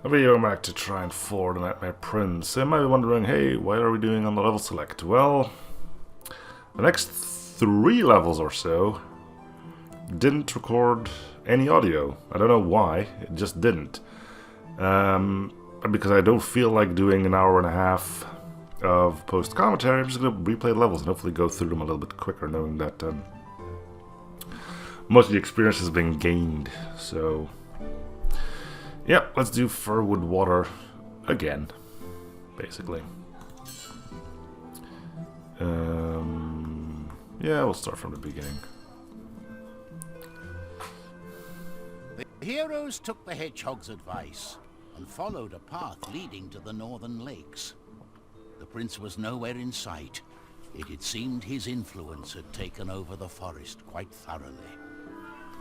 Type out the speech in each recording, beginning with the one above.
Welcome back to Trine 4, the Nightmare Prince. You might be wondering, hey, why are we doing on the level select? Well, the next 3 levels or so didn't record any audio. I don't know why, it just didn't. Because I don't feel like doing an hour and a half of post-commentary. I'm just going to replay the levels and hopefully go through them a little bit quicker, knowing that most of the experience has been gained. So yeah, let's do Firewood water again, basically. Yeah, we'll start from the beginning. The heroes took the hedgehog's advice and followed a path leading to the northern lakes. The prince was nowhere in sight. It had seemed his influence had taken over the forest quite thoroughly.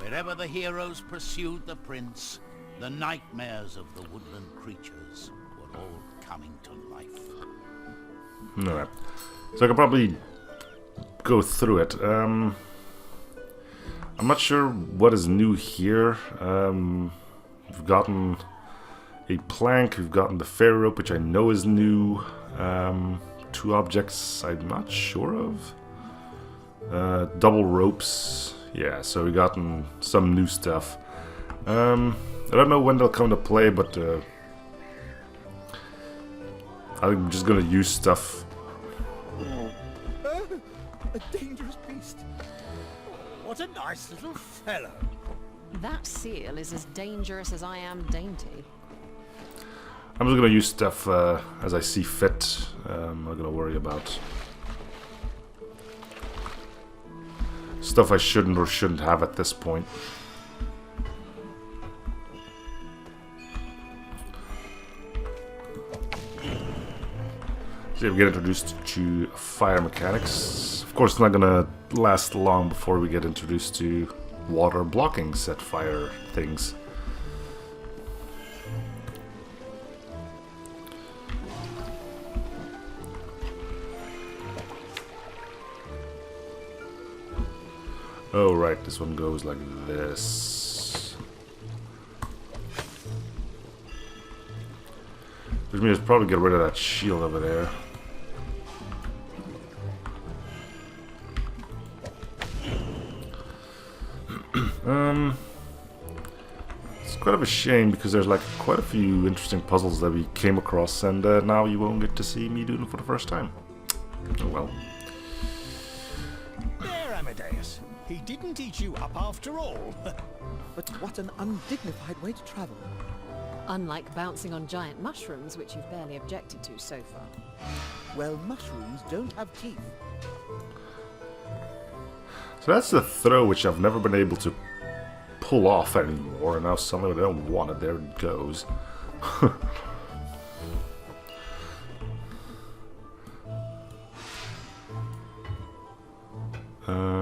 Wherever the heroes pursued the prince, the nightmares of the woodland creatures were all coming to life. Alright, so I can probably go through it. I'm not sure what is new here. We've gotten a plank, we've gotten the fairy rope, which I know is new. 2 objects I'm not sure of. Double ropes. Yeah, so we've gotten some new stuff. I don't know when they'll come to play, but I'm just gonna use stuff. A dangerous beast. What a nice little fellow. That seal is as dangerous as I am dainty. I'm just gonna use stuff as I see fit. I'm not gonna worry about stuff I shouldn't or shouldn't have at this point. So we get introduced to fire mechanics. Of course, it's not gonna last long before we get introduced to water blocking set fire things. Oh right, this one goes like this. Which means probably get rid of that shield over there. It's quite of a shame because there's like quite a few interesting puzzles that we came across, and now you won't get to see me do them for the first time. Oh well. There, Amadeus. He didn't eat you up after all. But what an undignified way to travel. Unlike bouncing on giant mushrooms, which you've barely objected to so far. Well, mushrooms don't have teeth. So that's the throw which I've never been able to pull off anymore, and now suddenly when I don't want it, there it goes.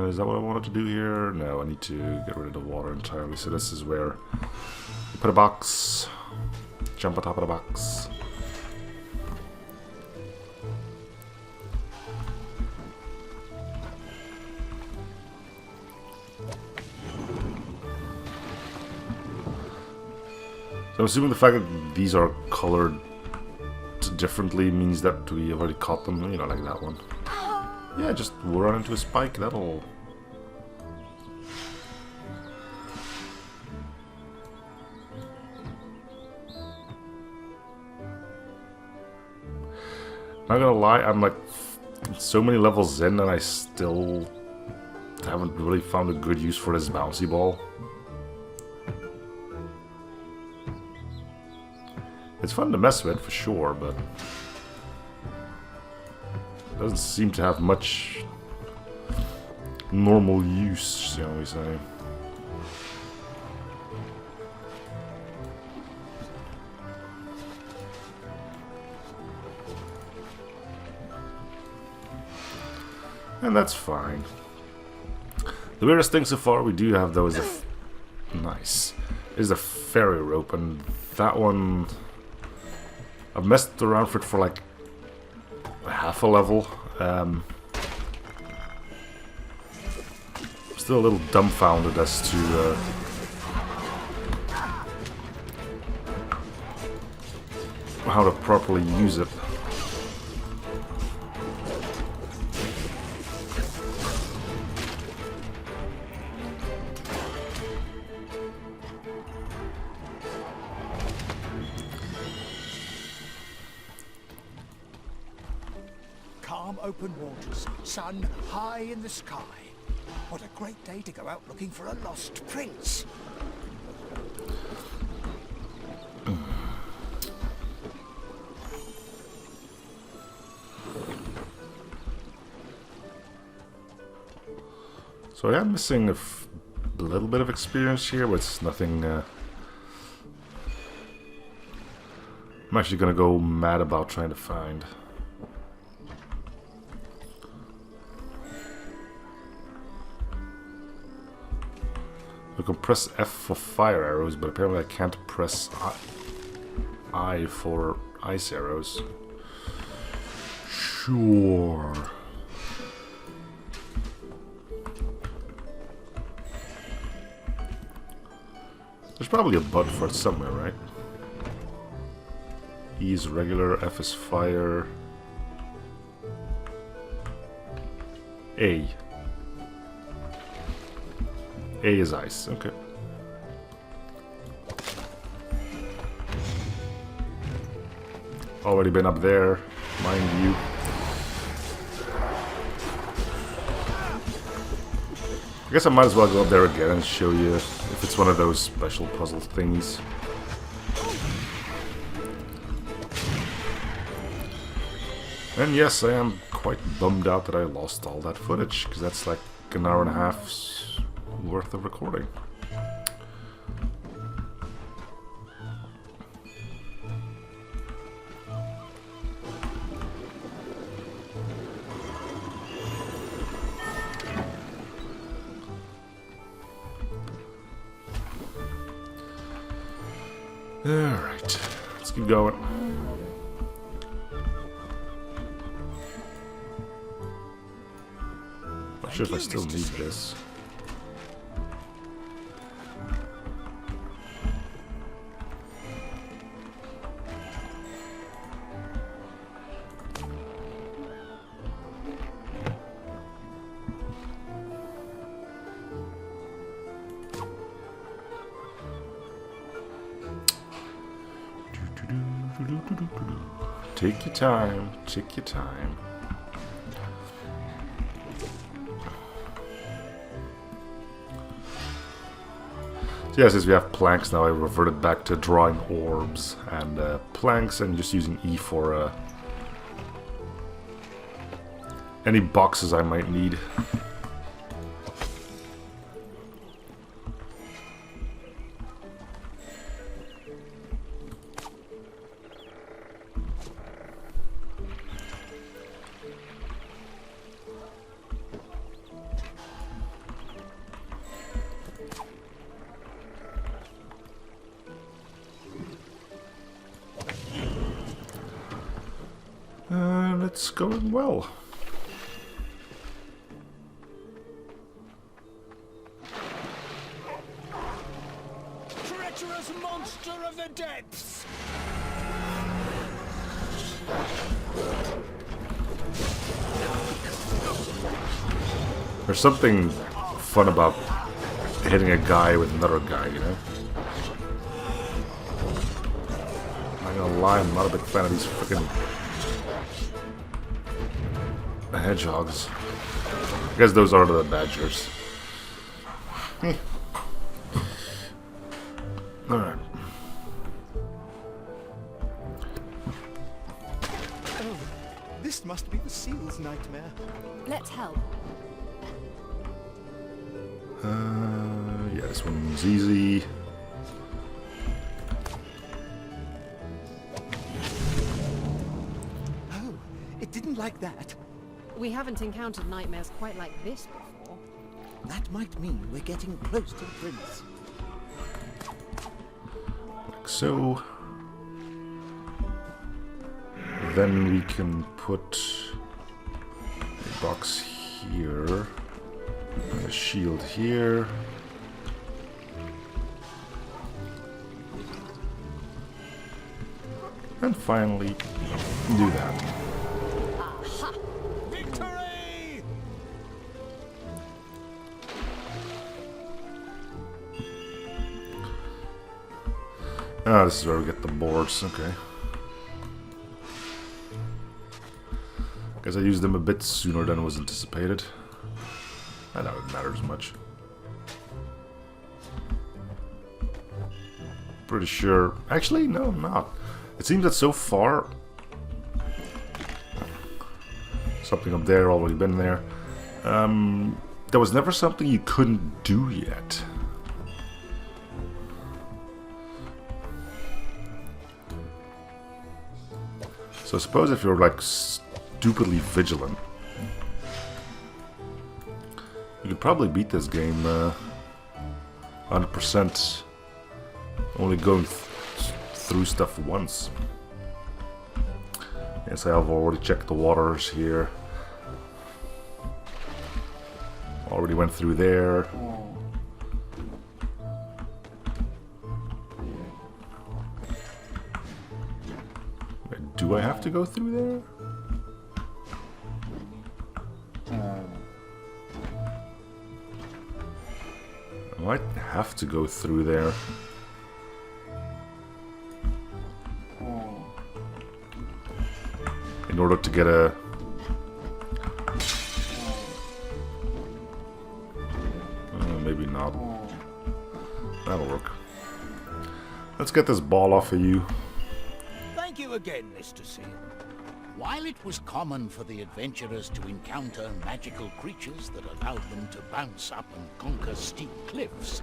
Is that what I wanted to do here? No, I need to get rid of the water entirely, so this is where you put a box, jump on top of the box. So I'm assuming the fact that these are colored differently means that we have already caught them, you know, like that one. Yeah, just run into a spike, that'll... Not gonna lie, I'm like so many levels in and I still haven't really found a good use for this bouncy ball. It's fun to mess with, for sure, but it doesn't seem to have much normal use, shall we say. And that's fine. The weirdest thing so far we do have, though, is the fairy rope, and that one I've messed around for like half a level. Still a little dumbfounded as to how to properly use it. Calm open waters, sun high in the sky. What a great day to go out looking for a lost prince. So I am missing a little bit of experience here, but it's nothing... I'm actually gonna go mad about trying to find. I can press F for fire arrows, but apparently I can't press I for ice arrows. Sure. There's probably a button for it somewhere, right? E is regular, F is fire. A. A is ice, okay. Already been up there, mind you. I guess I might as well go up there again and show you if it's one of those special puzzle thingies. And yes, I am quite bummed out that I lost all that footage, because that's like an hour and a half's worth of recording. Alright, let's keep going. Not sure if I still need this. Take your time, take your time. So yeah, since we have planks now, I reverted back to drawing orbs and planks and just using E for any boxes I might need. And it's going well. Treacherous monster of the depths! There's something fun about hitting a guy with another guy, you know? I'm not gonna lie, I'm not a big fan of these freaking hedgehogs. I guess those are the badgers. Alright. Oh, this must be the seal's nightmare. Let's help. Yeah, this one's easy. Oh, it didn't like that. We haven't encountered nightmares quite like this before. That might mean we're getting close to the prince. Like so. Then we can put a box here. And a shield here. And finally do that. Victory! Ah, this is where we get the boards, okay. Guess I used them a bit sooner than was anticipated. I doubt it matters much. Pretty sure... Actually, no, I'm not. It seems that so far... Something up there, already been there. There was never something you couldn't do yet. So suppose if you're like stupidly vigilant, you could probably beat this game 100%, only going through stuff once. Yes, I have already checked the waters here. Already went through there. Do I have to go through there? I might have to go through there. In order to get a... maybe not. That'll work. Let's get this ball off of you. Thank you again, Mr. Seal. While it was common for the adventurers to encounter magical creatures that allowed them to bounce up and conquer steep cliffs,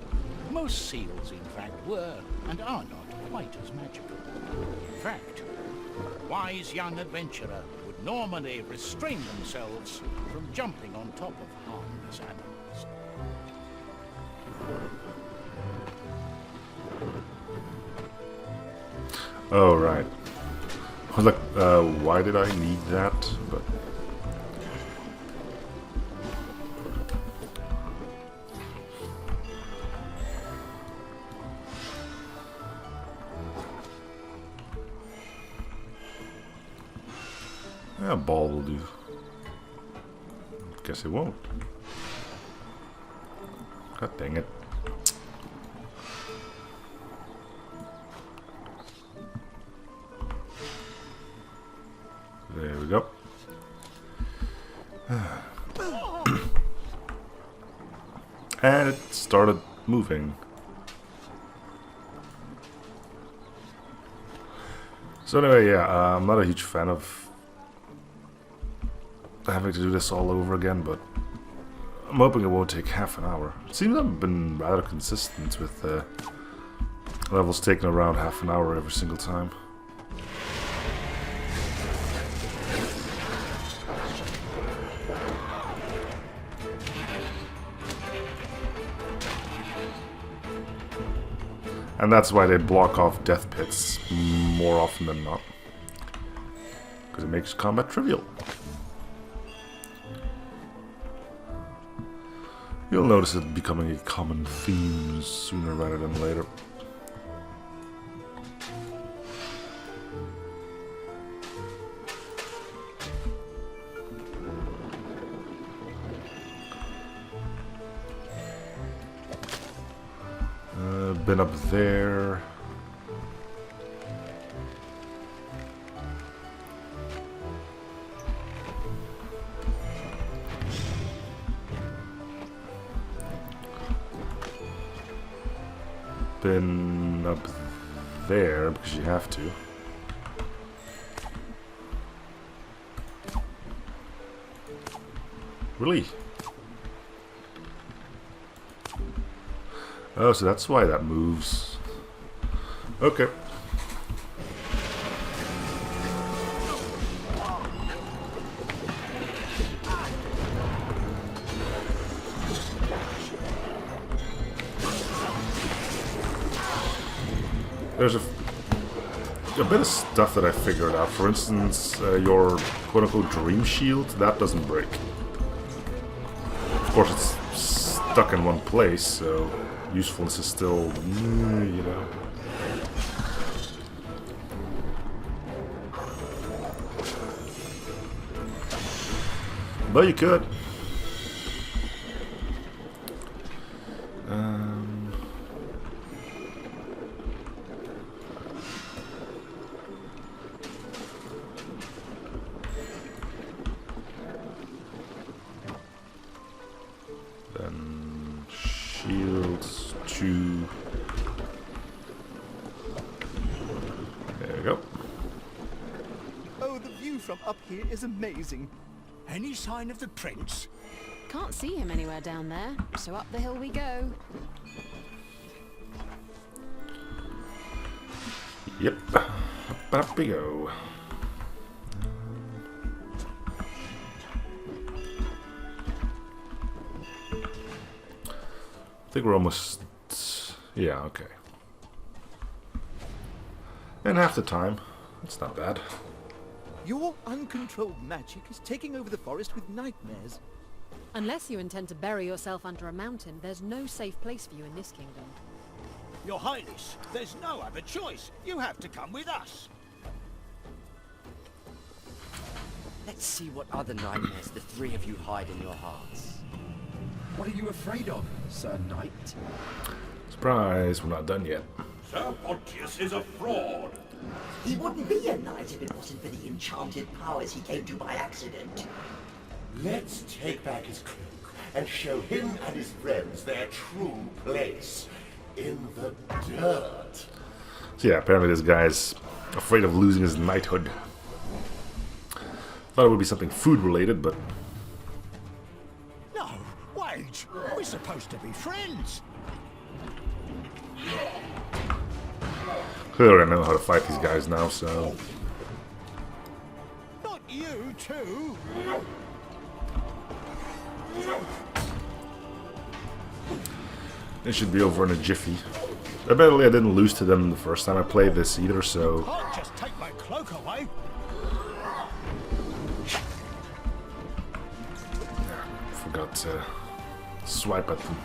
most seals in fact were and are not quite as magical. In fact, a wise young adventurer would normally restrain themselves from jumping on top of harmless animals. Oh, right. I was like, why did I need that? But yeah, a ball will do. Guess it won't. God dang it. There we go. And it started moving. So anyway, yeah, I'm not a huge fan of having to do this all over again, but I'm hoping it won't take half an hour. It seems I've been rather consistent with levels taking around half an hour every single time. And that's why they block off death pits more often than not. Because it makes combat trivial. You'll notice it becoming a common theme sooner rather than later. Been up there. Been up there because you have to. Really? Oh, so that's why that moves. Okay. There's a bit of stuff that I figured out. For instance, your quote-unquote dream shield, that doesn't break. Of course, it's stuck in one place, so usefulness is still, you know. But you could. Then shields 2. There we go. Oh, the view from up here is amazing. Any sign of the prince? Can't see him anywhere down there, so up the hill we go. Yep. Up we go. I think we're almost... Yeah, okay. And half the time. That's not bad. Your uncontrolled magic is taking over the forest with nightmares. Unless you intend to bury yourself under a mountain, there's no safe place for you in this kingdom. Your Highness, there's no other choice. You have to come with us. Let's see what other nightmares the three of you hide in your hearts. What are you afraid of, Sir Knight? Surprise, we're not done yet. Sir Pontius is a fraud. He wouldn't be a knight if it wasn't for the enchanted powers he came to by accident. Let's take back his cloak and show him and his friends their true place in the dirt. So yeah, apparently this guy's afraid of losing his knighthood. Thought it would be something food related, but... No, wait. We're supposed to be friends. Clearly I know how to fight these guys now, so... Not you, too. It should be over in a jiffy. Apparently I didn't lose to them the first time I played this either, so... Can't just take my cloak away. Forgot to swipe at them.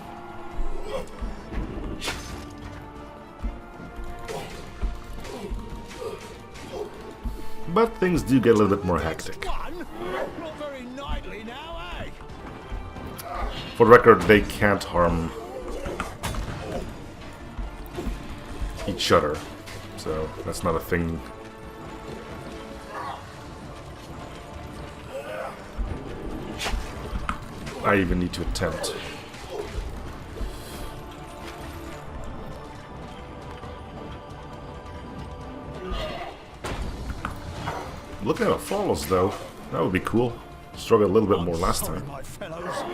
But things do get a little bit more hectic. One? Not very knightly now, eh? For the record, they can't harm each other, so that's not a thing. I even need to attempt. Look at how it follows, though. That would be cool. Struggled a little bit more last Sorry, time. my fellows.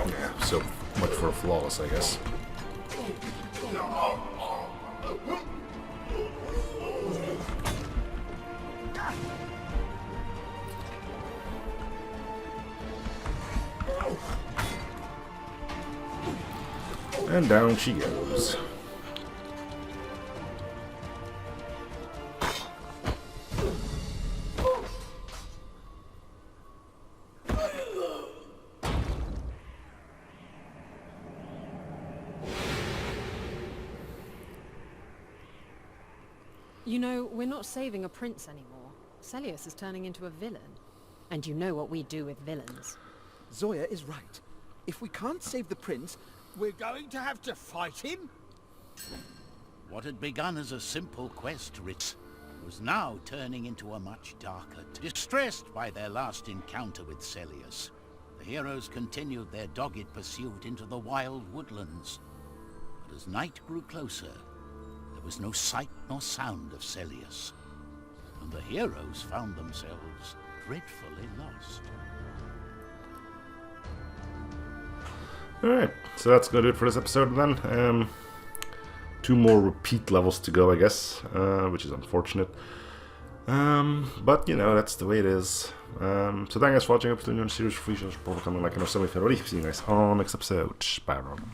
Yeah, so much for a flawless, I guess. And down she goes. You know, we're not saving a prince anymore. Celius is turning into a villain. And you know what we do with villains. Zoya is right. If we can't save the prince, We're going to have to fight him? What had begun as a simple quest to Ritz was now turning into a much darker. Distressed by their last encounter with Celius, the heroes continued their dogged pursuit into the wild woodlands. But as night grew closer, there was no sight nor sound of Celius, and the heroes found themselves dreadfully lost. Alright, so that's gonna do it for this episode then. 2 more repeat levels to go, I guess, which is unfortunate. But, you know, that's the way it is. So thank you guys for watching. Up to the new series for free shows, probably coming like in our semi-favorite. See you guys on next episode. Bye, everyone.